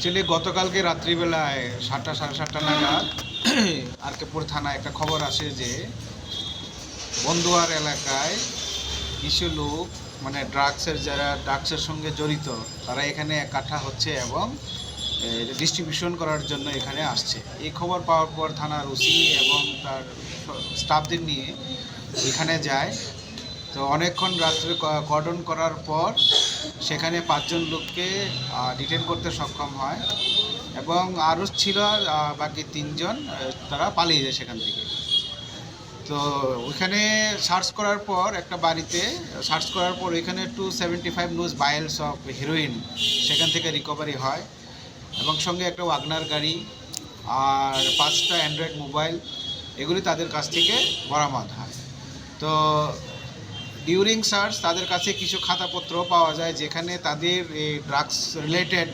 Actually গতকালকে রাত্রিবেলায় 7টা সাড়ে 7টা নাগাদ আরকেপুর থানায় একটা খবর আসে যে বন্দুয়ার এলাকায় কিছু লোক মানে যারা ড্রাগসের সঙ্গে জড়িত তারা এখানে একাঠা হচ্ছে এবং ডিস্ট্রিবিউশন করার জন্য এখানে আসছে। এই খবর পাওয়ার পর থানার ওসি এবং তার স্টাফদের নিয়ে এখানে যায়। তো অনেকক্ষণ রাত্রে কর্ডন করার পর সেখানে 5জন লোককে ডিটেন করতে সক্ষম হয় এবং আরও ছিল বাকি 3জন, তারা পালিয়ে যায় সেখান থেকে। তো ওইখানে সার্চ করার পর একটা বাড়িতে সার্চ করার পর এখানে 275 লুজ বাইলস অফ হিরোইন সেখান থেকে রিকভারি হয় এবং সঙ্গে একটা ওয়াগনার গাড়ি আর 5টা অ্যান্ড্রয়েড মোবাইল এগুলি তাদের কাছ থেকে বরামদ হয়। তো ডিউরিং সার্চ তাদের কাছে কিছু খাতাপত্র পাওয়া যায় যেখানে তাদের এই ড্রাগস রিলেটেড